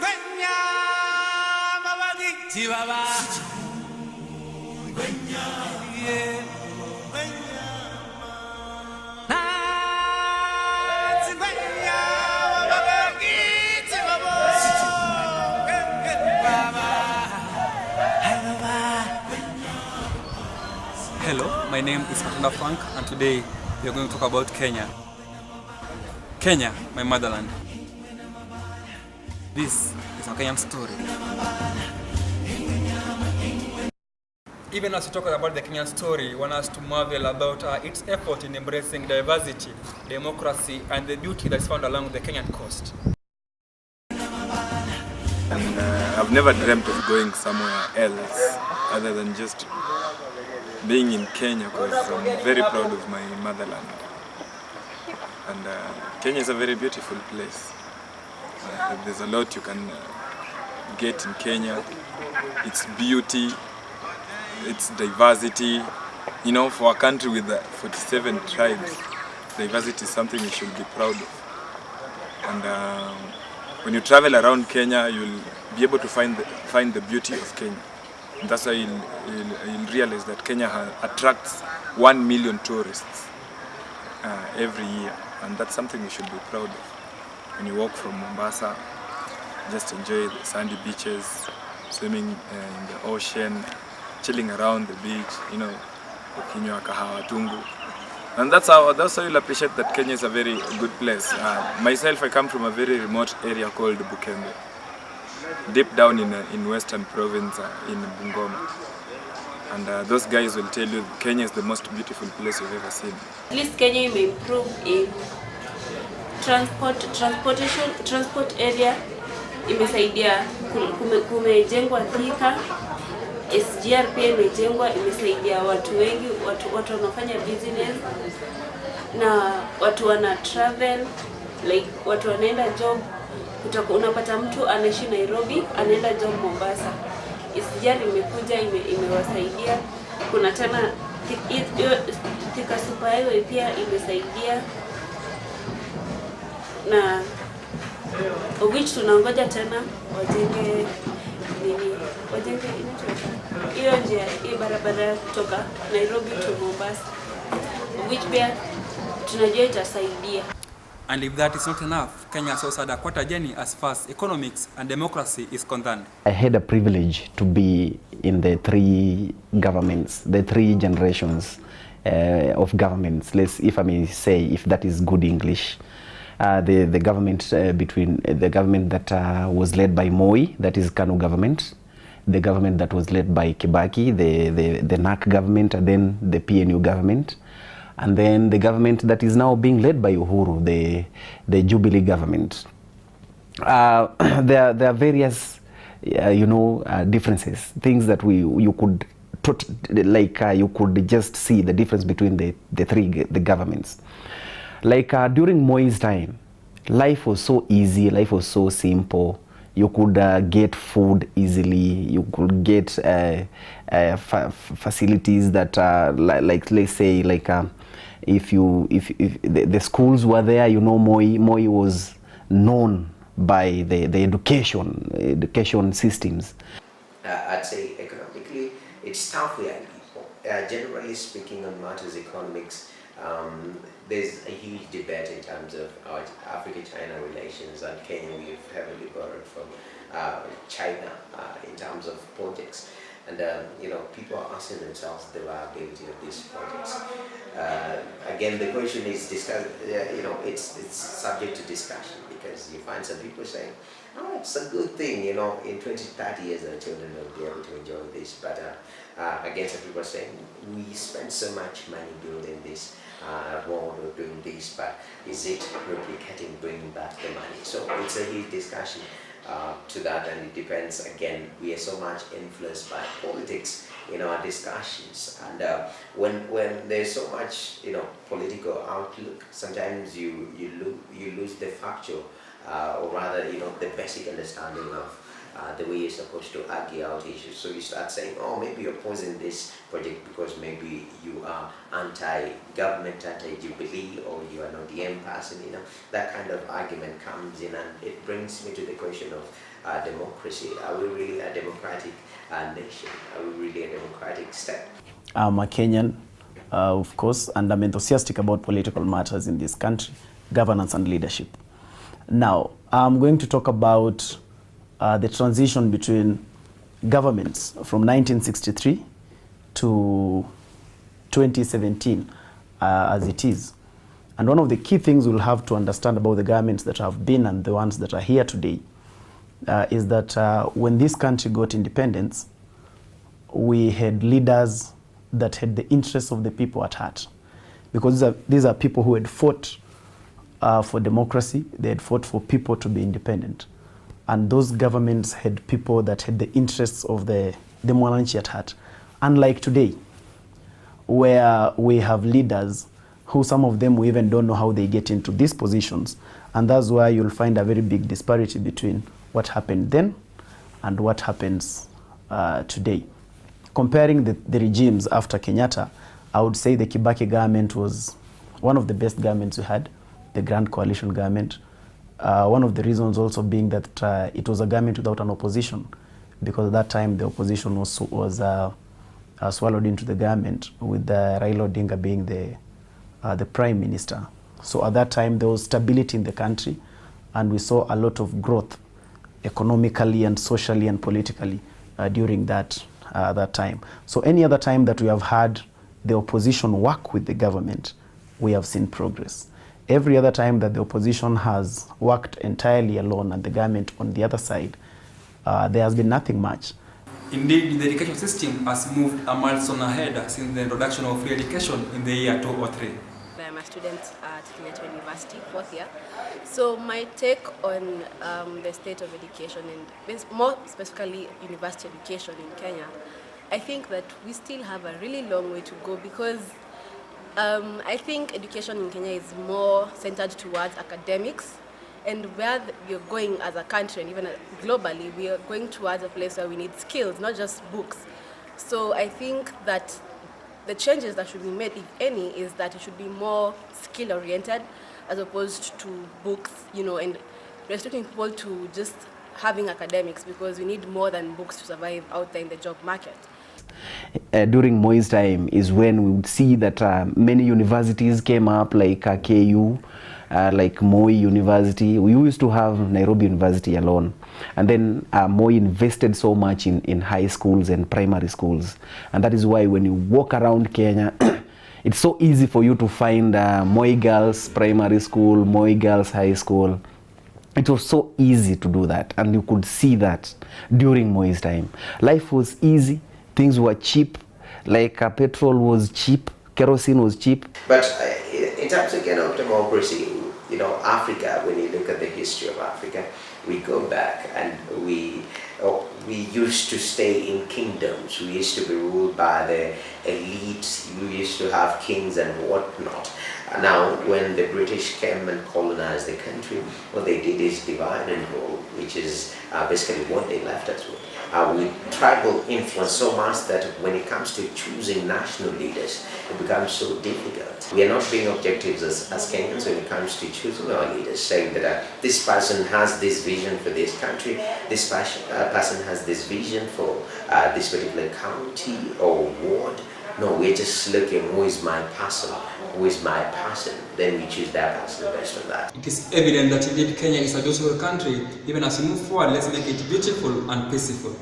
Hello, my name is Frank, and today we are going to talk about Kenya. Kenya, my motherland. This is a Kenyan story. Even as we talk about the Kenyan story, one has to marvel about its effort in embracing diversity, democracy, and the beauty that's found along the Kenyan coast. And I've never dreamt of going somewhere else other than just being in Kenya, because I'm very proud of my motherland. And Kenya is a very beautiful place. There's a lot you can get in Kenya. Its beauty, its diversity. You know, for a country with 47 tribes, diversity is something we should be proud of. And when you travel around Kenya, you'll be able to find the beauty of Kenya. And that's why you'll realize that Kenya attracts 1 million tourists every year. And that's something we should be proud of. When you walk from Mombasa, just enjoy the sandy beaches, swimming in the ocean, chilling around the beach, you know, ukinywa kahawa tungu. And that's how you'll appreciate that Kenya is a very good place. Myself, I come from a very remote area called Bukembe, deep down in Western Province in Bungoma. And those guys will tell you Kenya is the most beautiful place you've ever seen. At least Kenya may improve in transport area. Imesaidia kumejengwa Thika, SGR pia imejengwa, imesaidia watu wengi, watu wanafanya business na watu wana travel, like watu wanaenda job. Unapata mtu anaishi Nairobi anaenda job Mombasa. SGR imekuja imewasaidia. Kuna tena Thika Super Highway pia imesaidia, na which tunangoja tena wajenge hiyo njia, hii barabara kutoka Nairobi to Mombasa, which pia tunajua itasaidia. And if that is not enough, Kenya has also had quite a journey as far as economics and democracy is concerned. I had a privilege to be in the three governments, the three generations of governments, if I may say, if that is good English. The government between the government that was led by Moi, that is KANU government, the government that was led by Kibaki, the NAC government, and then the PNU government, and then the government that is now being led by Uhuru, the Jubilee government. There are various, differences, things that you could you could just see the difference between the governments. Like during Moi's time, life was so easy, life was so simple. You could get food easily. You could get facilities that, like let's say, like if the schools were there, Moi was known by the education systems. I'd say economically, it's tough here. Generally speaking, on matters economics, there's a huge debate in terms of our Africa-China relations, and Kenya we've heavily borrowed from China in terms of projects. And people are asking themselves the viability of these projects. Again, the question is discussed. It's subject to discussion, because you find some people saying, "Oh, it's a good thing. In 20, 30 years, our children will be able to enjoy this." But again, some people are saying, "We spend so much money building this road or doing this, but is it replicating, bringing back the money?" So it's a huge discussion to that, and it depends. Again, we are so much influenced by politics in our discussions, and when there's so much political outlook, sometimes you lose the factual or rather the basic understanding of the way you're supposed to argue out issues. So you start saying, oh, maybe you're opposing this project because maybe you are anti-government, anti-Jubilee, or you are not the end person, that kind of argument comes in, and it brings me to the question of democracy. Are we really a democratic nation? Are we really a democratic state? I'm a Kenyan, of course, and I'm enthusiastic about political matters in this country, governance and leadership. Now, I'm going to talk about the transition between governments from 1963 to 2017 as it is. And one of the key things we'll have to understand about the governments that have been and the ones that are here today is that when this country got independence, we had leaders that had the interests of the people at heart. Because these are people who had fought for democracy, they had fought for people to be independent. And those governments had people that had the interests of the monarchy at heart. Unlike today, where we have leaders who some of them we even don't know how they get into these positions. And that's why you'll find a very big disparity between what happened then and what happens today. Comparing the regimes after Kenyatta, I would say the Kibaki government was one of the best governments we had, the Grand Coalition government. One of the reasons also being that it was a government without an opposition, because at that time the opposition was swallowed into the government, with Raila Odinga being the prime minister. So at that time there was stability in the country, and we saw a lot of growth economically and socially and politically during that time. So any other time that we have had the opposition work with the government, we have seen progress. Every other time that the opposition has worked entirely alone and the government on the other side, there has been nothing much. Indeed, the education system has moved a milestone ahead since the introduction of free education in the year 2003. I'm a student at Kenyatta University, 4th year. So my take on the state of education, and more specifically university education in Kenya, I think that we still have a really long way to go, because I think education in Kenya is more centered towards academics, and where we're going as a country and even globally, we are going towards a place where we need skills, not just books. So I think that the changes that should be made, if any, is that it should be more skill-oriented as opposed to books, and restricting people to just having academics, because we need more than books to survive out there in the job market. During Moi's time is when we would see that many universities came up, like KU, like Moi University. We used to have Nairobi University alone. And then Moi invested so much in high schools and primary schools. And that is why when you walk around Kenya, it's so easy for you to find Moi Girls Primary School, Moi Girls High School. It was so easy to do that. And you could see that during Moi's time. Life was easy. Things were cheap, like petrol was cheap, kerosene was cheap. But in terms again of democracy, Africa, when you look at the history of Africa, we go back and we used to stay in kingdoms. We used to be ruled by the elites. We used to have kings and whatnot. Now, when the British came and colonized the country, what they did is divide and rule, which is basically what they left us with. With tribal influence so much that when it comes to choosing national leaders, it becomes so difficult. We are not being objective as Kenyans when it comes to choosing our leaders, saying that this person has this vision for this country, this person has this vision for this particular county or ward. No, we're just looking, who is my person, then we choose that person based on that. It is evident that indeed Kenya is a beautiful country. Even as we move forward, let's make it beautiful and peaceful.